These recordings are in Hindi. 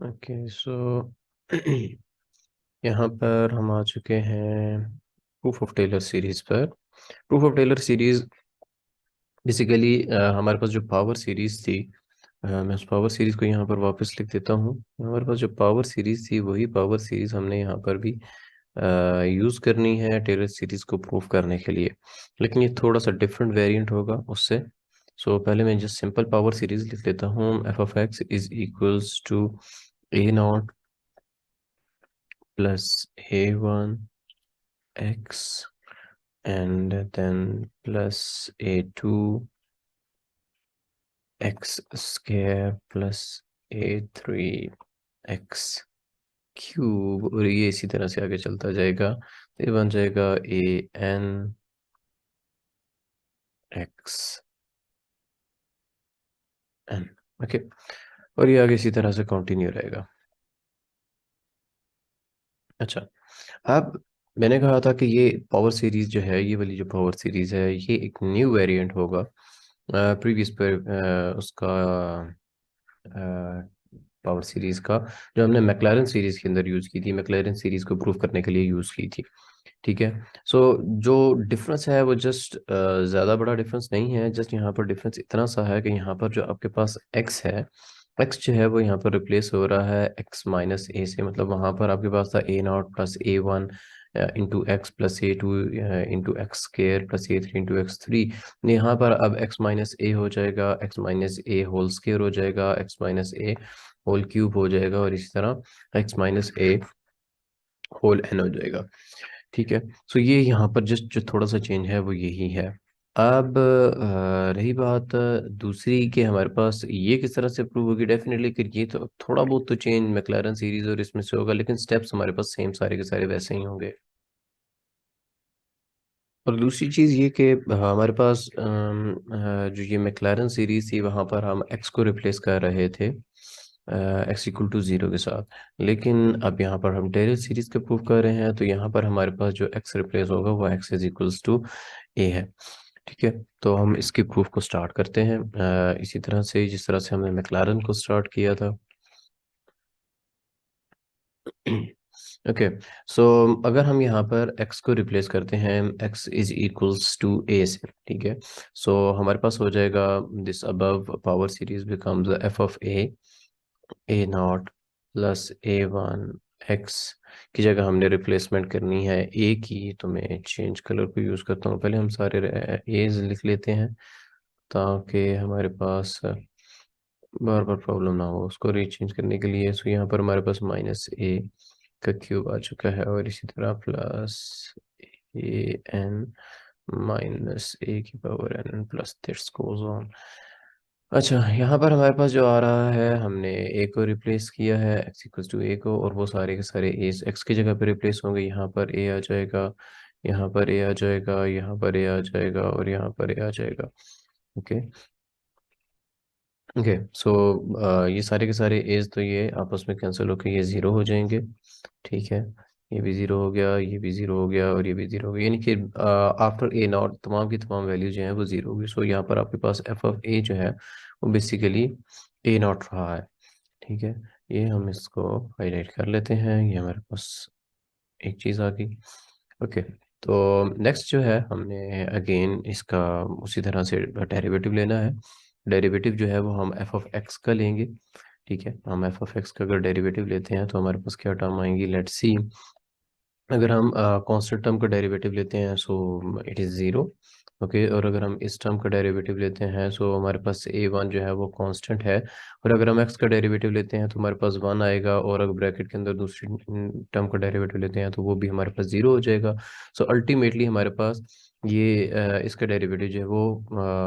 ओके सो यहाँ पर हम आ चुके हैं प्रूफ ऑफ टेलर सीरीज पर। Proof of Taylor series basically हमारे पास जो पावर सीरीज थी, मैं उस पावर सीरीज को यहाँ पर वापस लिख देता हूँ। हमारे पास जो पावर सीरीज थी वही पावर सीरीज हमने यहाँ पर भी यूज़ करनी है टेलर सीरीज को प्रूफ करने के लिए, लेकिन ये थोड़ा सा डिफरेंट वेरिएंट होगा उससे। सो पहले मैं जस्ट सिंपल पावर सीरीज लिख देता हूँ। F of x is equals to a not plus a one x and then plus a two x square plus a three x cube, और ये इसी तरह से आगे चलता जाएगा। तो ये बन जाएगा A N x N. Okay, और ये आगे इसी तरह से कंटिन्यू रहेगा। अच्छा, अब मैंने कहा था कि ये पावर सीरीज जो है, ये वाली जो पावर सीरीज है, ये एक न्यू वेरिएंट होगा प्रीवियस पर उसका पावर सीरीज का, जो हमने मैक्लारन सीरीज के अंदर यूज की थी, मैक्लारन सीरीज को प्रूव करने के लिए यूज की थी। ठीक है। सो जो डिफरेंस है वो जस्ट ज़्यादा बड़ा डिफरेंस नहीं है। जस्ट यहाँ पर डिफरेंस इतना सा है कि यहाँ पर जो आपके पास x है, x जो है वो यहाँ पर रिप्लेस हो रहा है x माइनस ए से। मतलब वहाँ पर आपके पास था a not plus a one into x plus a two into x square plus a three into x three. यहाँ पर अब x माइनस ए हो जाएगा, x minus a whole square हो जाएगा, x minus a whole cube हो जाएगा, और इसी तरह x minus a whole n हो जाएगा। ठीक है। सो ये यहाँ पर जस्ट जो थोड़ा सा चेंज है वो यही है। अब रही बात दूसरी कि हमारे पास ये किस तरह से प्रूव होगी। डेफिनेटली कि ये तो थोड़ा बहुत तो चेंज मैक्लारन सीरीज और इसमें से होगा, लेकिन स्टेप्स हमारे पास सेम सारे के सारे वैसे ही होंगे। और दूसरी चीज़ ये कि हमारे पास जो ये मैक्लारन सीरीज थी वहाँ पर हम एक्स को रिप्लेस कर रहे थे एक्स इक्वल टू ज़ीरो के साथ, लेकिन अब यहाँ पर हम टेलर सीरीज का प्रूव कर रहे हैं, तो यहाँ पर हमारे पास जो एक्स रिप्लेस होगा वो एक्स इज इक्वल्स टू ए है। ठीक है। तो हम इसके प्रूफ को स्टार्ट करते हैं इसी तरह से जिस तरह से हमने मैक्लारन को स्टार्ट किया था। ओके, सो अगर हम यहाँ पर x को रिप्लेस करते हैं x is equals to a से, ठीक है। सो हमारे पास हो जाएगा this above power series becomes f of a naught plus a one x की जगह हमने रिप्लेसमेंट करनी है a की, तो मैं चेंज कलर को यूज़ करता हूँ। पहले हम सारे a's लिख लेते हैं ताकि हमारे पास बार बार प्रॉब्लम ना हो उसको रीचेंज करने के लिए। सो यहाँ पर हमारे पास माइनस ए का क्यूब आ चुका है, और इसी तरह plus a n minus a की power n plus this goes on. अच्छा, यहाँ पर हमारे पास जो आ रहा है, हमने ए को रिप्लेस किया है एक्स इक्वल्स टू ए को, और वो सारे के सारे ए एक्स की जगह पे रिप्लेस होंगे। यहाँ पर ए आ जाएगा, यहाँ पर ए आ जाएगा, यहाँ पर ए आ जाएगा, और यहाँ पर ए आ जाएगा। ओके ओके, सो ये सारे के सारे एज तो ये आपस में कैंसिल होकर ये ज़ीरो हो जाएंगे। ठीक है, ये भी ज़ीरो हो गया, ये भी ज़ीरो हो गया, और ये भी ज़ीरो हो गया, यानी कि आफ्टर ए नॉट तमाम की तमाम वैल्यू जो है वो ज़ीरो होगी। सो यहाँ पर आपके पास एफ ऑफ ए जो है वो बेसिकली ए नॉट रहा है। ठीक है, ये हम इसको हाईलाइट कर लेते हैं, ये हमारे पास एक चीज़ आ गई। ओके, तो नेक्स्ट जो है हमने अगेन इसका उसी तरह से डेरिवेटिव लेना है। डेरिवेटिव जो है वो हम एफ ऑफ एक्स का लेंगे। ठीक है, हम एफ ऑफ एक्स का अगर डेरिवेटिव लेते हैं तो हमारे पास क्या टर्म आएंगी, लेट्स सी। अगर हम कांस्टेंट टर्म का डेरिवेटिव लेते हैं so it is zero. Okay, और अगर हम इस टर्म का डेरिवेटिव लेते हैं सो हमारे पास ए वन जो है वो कांस्टेंट है, और अगर हम एक्स का डेरिवेटिव लेते हैं तो हमारे पास वन आएगा, और अगर ब्रैकेट के अंदर दूसरी टर्म का डेरिवेटिव लेते हैं तो वो भी हमारे पास ज़ीरो हो जाएगा। सो अल्टीमेटली हमारे पास ये इसका डेरिवेटिव जो है वो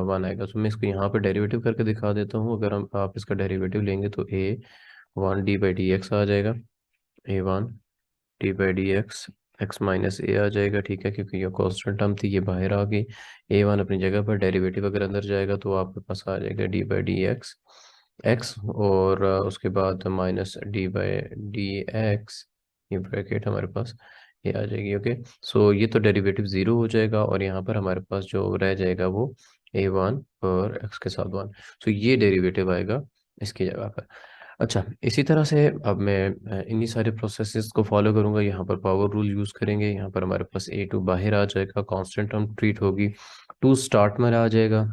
वन आएगा। तो मैं इसको यहाँ पर डेरिवेटिव करके दिखा देता हूँ। अगर हम आप इसका डेरिवेटिव लेंगे तो a one d by d x आ जाएगा, a one d by d x, x minus a आ जाएगा। ठीक है, क्योंकि ये कांस्टेंट टर्म थी ये बाहर आ गई। ए वन अपनी जगह पर, डेरिवेटिव अगर अंदर जाएगा तो आपके पास आ जाएगा D by d x x, और उसके बाद minus D by d x, ये ब्रैकेट हमारे पास ये आ जाएगी। ओके, सो ये तो डेरिवेटिव ज़ीरो हो जाएगा, और यहाँ पर हमारे पास जो रह जाएगा वो ए वन और एक्स के साथ वन। सो ये डेरिवेटिव आएगा इसकी जगह पर। अच्छा, इसी तरह से अब मैं इन्हीं सारे प्रोसेसेस को फॉलो करूंगा। यहाँ पर पावर रूल यूज़ करेंगे। यहाँ पर हमारे पास ए टू बाहर आ जाएगा, कांस्टेंट टर्म ट्रीट होगी, टू स्टार्ट में आ जाएगा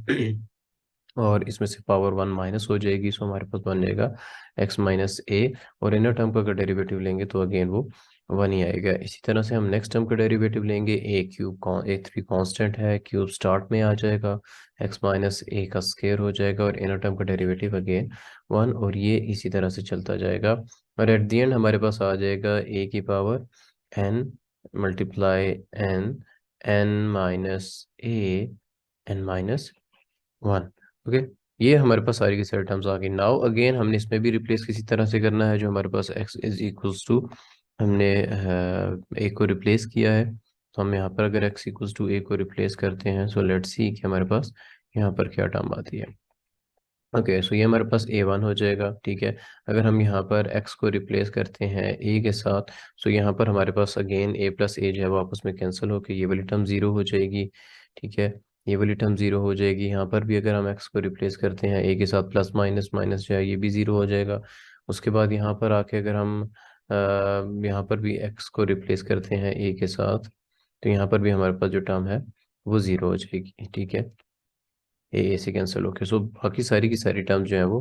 और इसमें से पावर वन माइनस हो जाएगी, सो हमारे पास बन जाएगा एक्स माइनस ए। और इनर टर्म का अगर डेरिवेटिव लेंगे तो अगेन वो वन ही आएगा। इसी तरह से हम नेक्स्ट टर्म का डेरिवेटिव लेंगे, ए क्यूब, ए थ्री कॉन्स्टेंट है, क्यूब स्टार्ट में आ जाएगा, एक्स माइनस ए का स्केयर हो जाएगा और इनर टर्म का डेरिवेटिव अगेन वन, और ये इसी तरह से चलता जाएगा। और एट द एंड हमारे पास आ जाएगा ए की power n multiply n, n minus a, n minus one. Okay, ये हमारे पास सारी की सारी टर्म्स आ गई। नाउ अगेन हमने इसमें भी रिप्लेस किसी तरह से करना है, जो हमारे पास x इज इक्वल्स टू, हमने a को रिप्लेस किया है, तो हम यहाँ पर अगर x इक्वल्स टू a को रिप्लेस करते हैं, सो लेट्स सी कि हमारे पास यहाँ पर क्या टर्म आती है। ओके, सो ये हमारे पास ए वन हो जाएगा। ठीक है, अगर हम यहाँ पर x को रिप्लेस करते हैं a के साथ, सो यहाँ पर हमारे पास अगेन a प्लस ए जो है वो आपस में कैंसिल होकर ये वाली टर्म जीरो हो जाएगी। ठीक है, ये वाली टर्म जीरो हो जाएगी। यहाँ पर भी अगर हम x को रिप्लेस करते हैं a के साथ, प्लस माइनस माइनस जो है ये भी जीरो हो जाएगा। उसके बाद यहाँ पर आके अगर हम यहाँ पर भी x को रिप्लेस करते हैं a के साथ, तो यहाँ पर भी हमारे पास जो टर्म है वो जीरो हो जाएगी। ठीक है, ए से कैंसिल होके, सो बाकी सारी की सारी टर्म जो है वो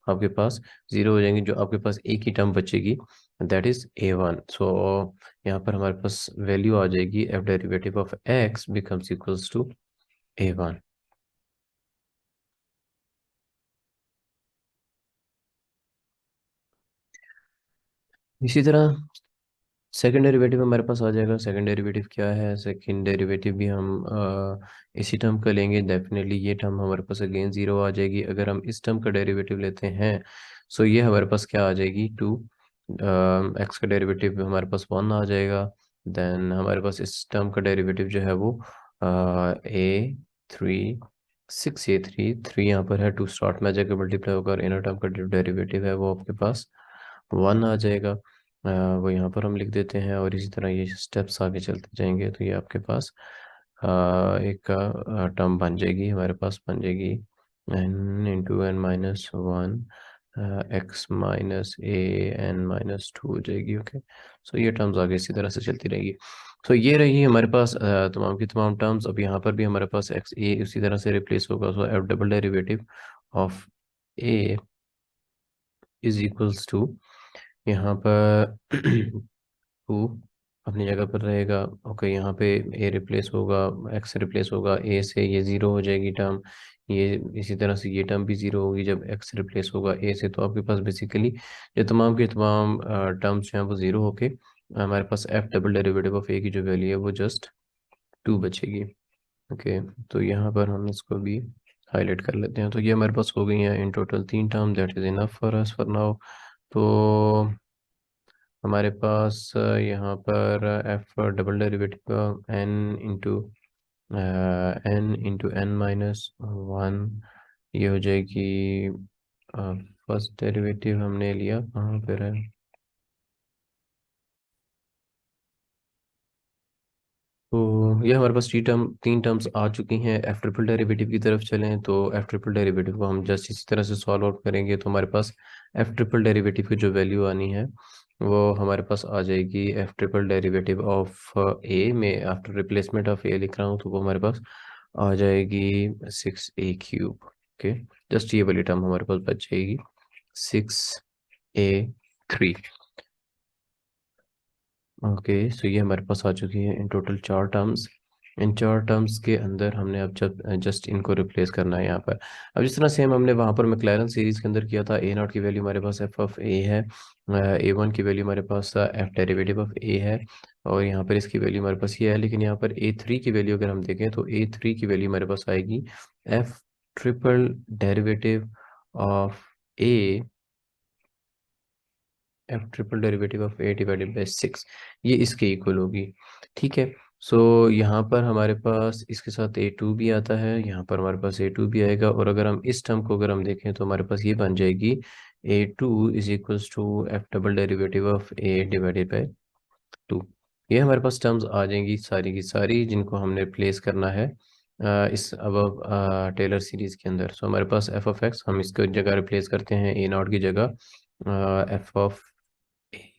आपके पास जीरो हो जाएंगी। जो आपके पास एक ही टर्म बचेगी, that is a one. So यहाँ पर हमारे पास वैल्यू आ जाएगी, f derivative of x becomes equals to a one. इसी तरह सेकेंड डेरिवेटिव हमारे पास आ जाएगा। सेकेंड डेरिवेटिव क्या है? सेकेंड डेरिवेटिव भी हम इसी टर्म का लेंगे। डेफिनेटली ये टर्म हमारे पास अगेन जीरो आ जाएगी। अगर हम इस टर्म का डेरिवेटिव लेते हैं, सो ये हमारे पास क्या आ जाएगी, टू, एक्स का डेरिवेटिव हमारे पास वन आ जाएगा। देन हमारे पास इस टर्म का डेरिवेटिव जो है वो ए थ्री, सिक्स ए थ्री, थ्री यहाँ पर है, टू स्टार्ट में आ जाएगा, मल्टीप्लाई होगा, और इनर टर्म का जो डेरिवेटिव है वो आपके पास वन आ जाएगा। वो यहाँ पर हम लिख देते हैं और इसी तरह ये स्टेप्स आगे चलते जाएंगे, तो ये आपके पास एक टर्म बन जाएगी, हमारे पास बन जाएगी n into n minus one, x minus a n minus two हो जाएगी। ओके, सो ये टर्म्स आगे इसी तरह से चलती रहेगी। तो ये रही हमारे पास तमाम की तमाम टर्म्स। अब यहाँ पर भी हमारे पास एक्स ए उसी तरह से रिप्लेस होगा, so f double derivative of a is equals to, यहाँ पर टू अपनी जगह पर रहेगा। ओके, यहाँ पे ए रिप्लेस होगा, एक्स रिप्लेस होगा ए से, ये ज़ीरो हो जाएगी टर्म। ये इसी तरह से ये टर्म भी ज़ीरो होगी जब एक्स रिप्लेस होगा ए से। तो आपके पास बेसिकली ये तमाम के तमाम टर्म्स जो हैं वो ज़ीरो होके हमारे पास एफ डबल डेरिवेटिव ऑफ ए की जो वैल्यू है वो जस्ट टू बचेगी। ओके, तो यहाँ पर हम इसको भी हाईलाइट कर लेते हैं। तो ये हमारे पास हो गई हैं इन टोटल तीन term, that is enough for us for now. तो हमारे पास यहाँ पर एफ डबल डेरिवेटिव का एन माइनस वन, ये हो जाएगी। फर्स्ट डेरिवेटिव हमने लिया कहाँ पर है, तो ये हमारे पास तीन टर्म्स आ चुकी हैं। एफ ट्रिपल डेरिवेटिव की तरफ चलें तो एफ ट्रिपल डेरिवेटिव को हम जस्ट इसी तरह से सॉल्व आउट करेंगे, तो हमारे पास एफ ट्रिपल डेरिवेटिव की जो वैल्यू आनी है वो हमारे पास आ जाएगी, एफ ट्रिपल डेरिवेटिव ऑफ ए में आफ्टर रिप्लेसमेंट ऑफ ए लिख रहा हूँ, तो वो हमारे पास आ जाएगी सिक्स ए क्यूब। ओके, जस्ट ये वाली टर्म हमारे पास बच जाएगी, सिक्स ए थ्री। ओके, सो ये हमारे पास आ चुकी है इन टोटल चार टर्म्स। इन चार टर्म्स के अंदर हमने अब जब जस्ट इनको रिप्लेस करना है यहाँ पर। अब जिस तरह सेम हमने वहाँ पर मैक्लैरन सीरीज के अंदर किया था, ए नॉट की वैल्यू हमारे पास एफ ऑफ ए है, ए वन की वैल्यू हमारे पास एफ डेरिवेटिव ऑफ ए है, और यहाँ पर इसकी वैल्यू हमारे पास ये है। लेकिन यहाँ पर ए थ्री की वैल्यू अगर हम देखें तो ए थ्री की वैल्यू हमारे पास आएगी F triple derivative of A, F triple derivative of a divided by six, ये इसके इक्वल होगी। ठीक है, सो यहाँ पर हमारे पास इसके साथ ए टू भी आता है, यहाँ पर हमारे पास ए टू भी आएगा, और अगर हम इस टर्म को अगर हम देखें तो हमारे पास ये बन जाएगी a two is equals to f double derivative of a divided by two. ये हमारे पास टर्म्स आ जाएंगी सारी की सारी, जिनको हमने रिप्लेस करना है इस अब टेलर सीरीज के अंदर। सो हमारे पास एफ ऑफ एक्स, हम इसको जगह रिप्लेस करते हैं ए नॉट की जगह, एफ ऑफ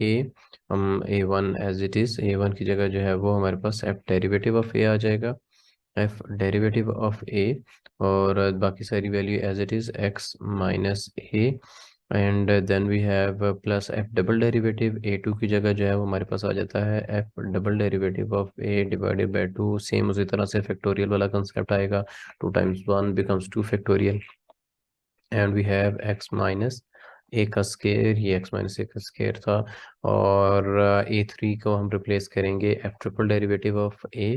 ए, हम a one as it is, a one की जगह जो है वो हमारे पास एफ डेरिवेटिव ऑफ ए आ जाएगा, एफ डेरिवेटिव ऑफ ए, और बाकी सारी value as it is x minus a, and then we have plus f double derivative a two की जगह जो है वो हमारे पास आ जाता है F double derivative of a divided by to, same उसी तरह से फैक्टोरियल वाला कंसेप्ट आएगा, 2 × 1 becomes 2 factorial, and we have x minus a का स्केयर, ये एक्स माइनस ए का स्केयर था, और ए थ्री को हम रिप्लेस करेंगे F triple derivative of a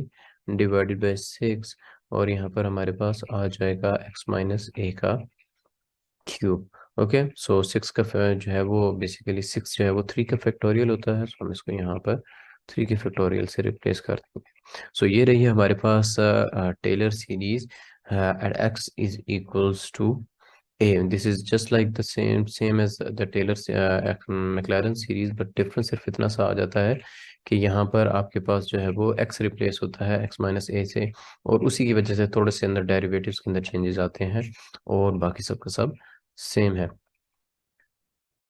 divided by 6, और यहाँ पर हमारे पास आ जाएगा एक्स माइनस ए का क्यूब। ओके, सो 6 का जो है वो बेसिकली 6 जो है वो 3 का फैक्टोरियल होता है, सो हम इसको यहाँ पर 3 के फैक्टोरियल से रिप्लेस कर देंगे। सो ये रही है हमारे पास Taylor series at x is equals to A. This is just like the same as the Taylor's McLaren series, but difference सिर्फ इतना सा आ जाता है कि यहाँ पर आपके पास जो है वो x रिप्लेस होता है x माइनस ए से, और उसी की वजह से थोड़े से अंदर डेरिवेटिव्स के अंदर चेंजेस आते हैं, और बाकी सब का सब सेम है।